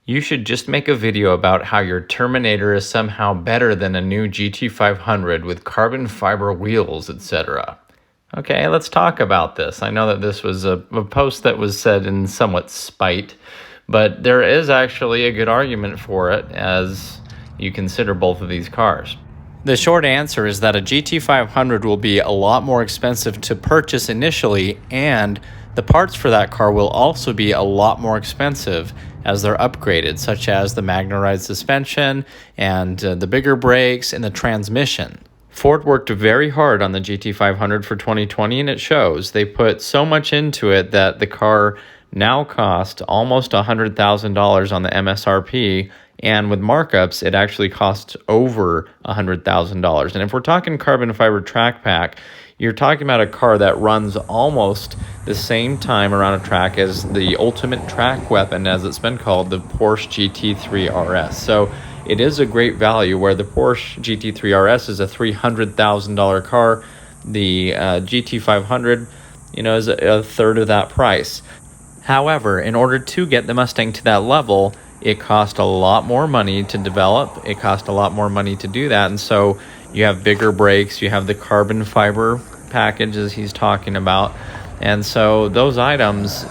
You should just make a video about how your Terminator is somehow better than a new GT500 with carbon fiber wheels, etc. Okay, let's talk about this. I know that this was a post that was said in somewhat spite, but there is actually a good argument for it as you consider both of these cars. The short answer is that a GT500 will be a lot more expensive to purchase initially, and the parts for that car will also be a lot more expensive as they're upgraded, such as the magnetized suspension and the bigger brakes and the transmission. Ford worked very hard on the GT500 for 2020, and it shows. They put so much into it that the car now costs almost $100,000 on the MSRP, and with markups, it actually costs over $100,000. And if we're talking carbon fiber track pack, you're talking about a car that runs almost the same time around a track as the ultimate track weapon, as it's been called, the Porsche GT3 RS. So it is a great value, where the Porsche GT3 RS is a $300,000 car. The GT500, is a third of that price. However, in order to get the Mustang to that level, it cost a lot more money to develop. It cost a lot more money to do that. And so you have bigger brakes, you have the carbon fiber packages he's talking about. And so those items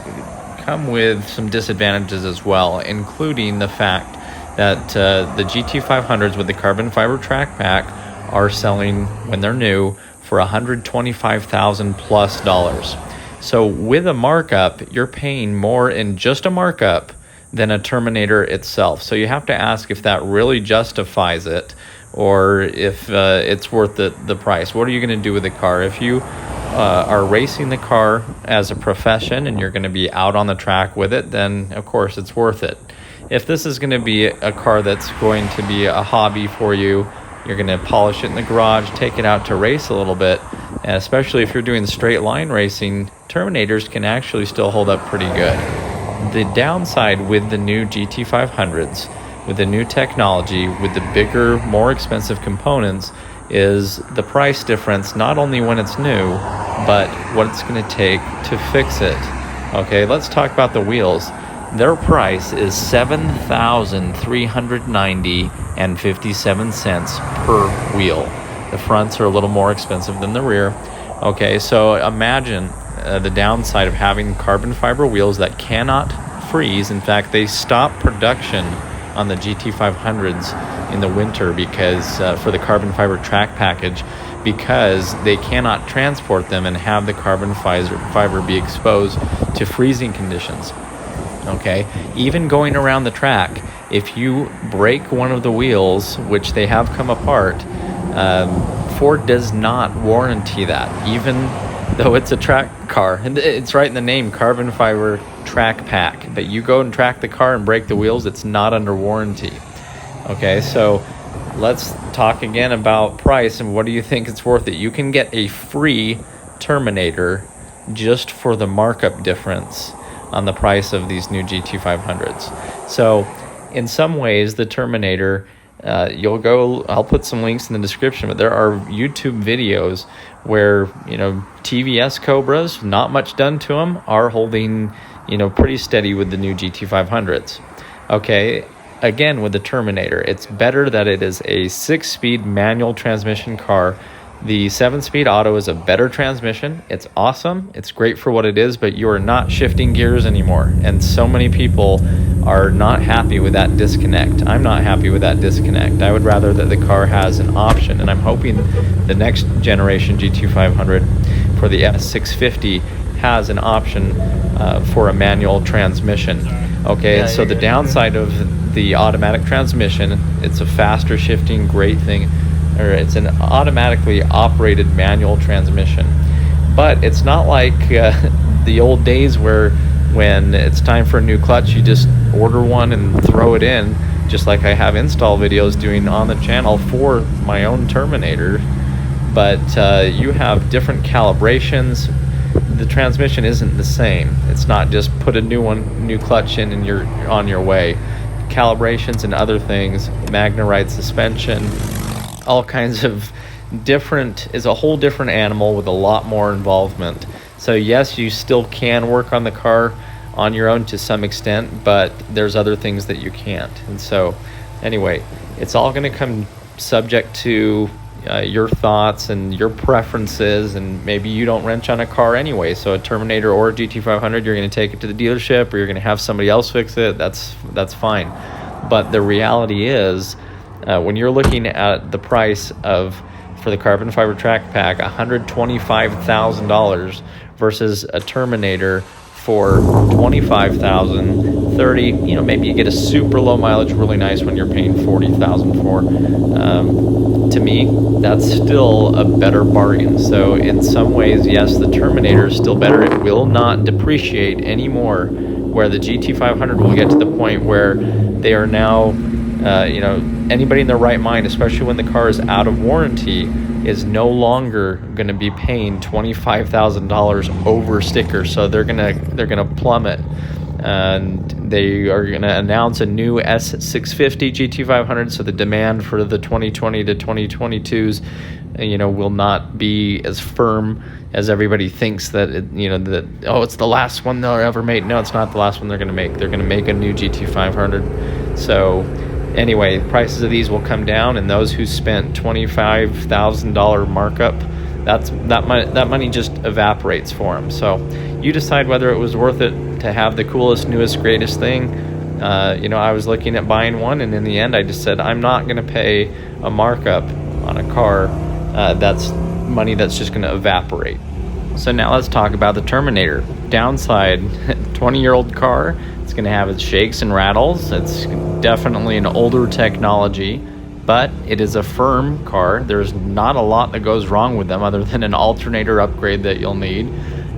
come with some disadvantages as well, including the fact that the GT500s with the carbon fiber track pack are selling, when they're new, for $125,000 plus. So with a markup, you're paying more in just a markup than a Terminator itself. So you have to ask if that really justifies it, or if it's worth the price. What are you going to do with the car? If you are racing the car as a profession and you're going to be out on the track with it, then of course it's worth it. If this is going to be a car that's going to be a hobby for you, you're going to polish it in the garage, take it out to race a little bit, and especially if you're doing straight line racing, Terminators can actually still hold up pretty good. The downside with the new GT500s, with the new technology, with the bigger, more expensive components, is the price difference, not only when it's new, but what it's going to take to fix it. Okay, let's talk about the wheels. Their price is $7,390.57 per wheel. The fronts are a little more expensive than the rear. Okay, so imagine the downside of having carbon fiber wheels that cannot freeze. In fact, they stopped production on the GT500s in the winter because for the carbon fiber track package, because they cannot transport them and have the carbon fiber be exposed to freezing conditions. Okay, even going around the track, if you break one of the wheels, which they have come apart, Ford does not warranty that, even though it's a track car. It's right in the name, carbon fiber track pack. But you go and track the car and break the wheels, it's not under warranty. Okay, so let's talk again about price and what do you think it's worth it. You can get a free Terminator just for the markup difference on the price of these new GT500s. So in some ways, the Terminator, I'll put some links in the description, but there are YouTube videos where, TVS Cobras, not much done to them, are holding, pretty steady with the new GT500s. Okay, again, with the Terminator, it's better that it is a 6-speed manual transmission car. The 7-speed auto is a better transmission. It's awesome. It's great for what it is, but you are not shifting gears anymore. And so many people are not happy with that disconnect. I'm not happy with that disconnect. I would rather that the car has an option, and I'm hoping the next generation GT500 for the S650 has an option for a manual transmission. Okay, and so the downside of the automatic transmission, it's a faster shifting, great thing. Or it's an automatically operated manual transmission. But it's not like the old days where when it's time for a new clutch, you just order one and throw it in, just like I have install videos doing on the channel for my own Terminator. But you have different calibrations. The transmission isn't the same. It's not just put a new clutch in and you're on your way. Calibrations and other things, magnetized suspension, all kinds of different, is a whole different animal with a lot more involvement. So yes, you still can work on the car on your own to some extent, but there's other things that you can't. And so anyway, it's all going to come subject to your thoughts and your preferences, and maybe you don't wrench on a car anyway, so a Terminator or a GT500, you're going to take it to the dealership or you're going to have somebody else fix it. That's fine. But the reality is, when you're looking at the price for the carbon fiber track pack, $125,000 versus a Terminator for $25,000, $30,000, maybe you get a super low mileage, really nice one you're paying $40,000 for. To me, that's still a better bargain. So in some ways, yes, the Terminator is still better. It will not depreciate anymore, where the GT500 will get to the point where they are now, anybody in their right mind, especially when the car is out of warranty, is no longer going to be paying $25,000 over stickers. So they're gonna plummet, and they are going to announce a new S650 GT500. So the demand for the 2020 to 2022s, will not be as firm as everybody thinks that it's the last one they'll ever make. No, it's not the last one they're going to make. They're going to make a new GT500. So anyway, prices of these will come down, and those who spent $25,000 markup, that money just evaporates for them. So you decide whether it was worth it to have the coolest, newest, greatest thing. I was looking at buying one, and in the end I just said, I'm not going to pay a markup on a car. That's money that's just going to evaporate. So now let's talk about the Terminator. Downside, 20-year-old car. It's going to have its shakes and rattles. It's definitely an older technology, but it is a firm car. There's not a lot that goes wrong with them other than an alternator upgrade that you'll need.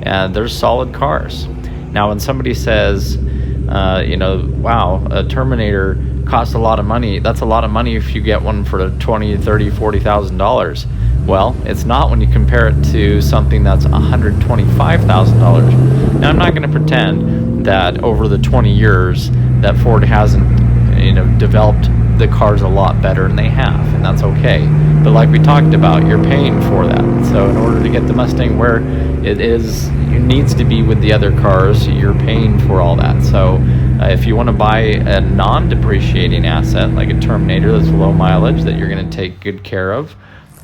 And they're solid cars. Now, when somebody says, wow, a Terminator costs a lot of money. That's a lot of money if you get one for $20,000, $30,000, $40,000. Well, it's not when you compare it to something that's $125,000. Now, I'm not going to pretend that over the 20 years that Ford hasn't, developed the cars a lot better, and they have, and that's okay. But like we talked about, you're paying for that. So in order to get the Mustang where it needs to be with the other cars, you're paying for all that. So if you want to buy a non-depreciating asset like a Terminator that's low mileage that you're going to take good care of,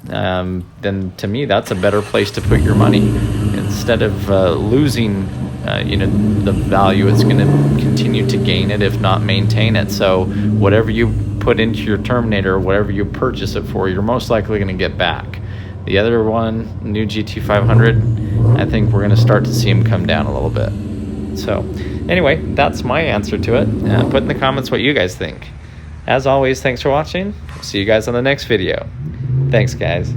then to me that's a better place to put your money. Instead of losing the value, it's going to continue to gain it, if not maintain it. So whatever you put into your Terminator, whatever you purchase it for, you're most likely going to get back. The other one, new GT500, I think we're going to start to see them come down a little bit. So anyway, that's my answer to it. Put in the comments what you guys think. As always, thanks for watching. See you guys on the next video. Thanks, guys.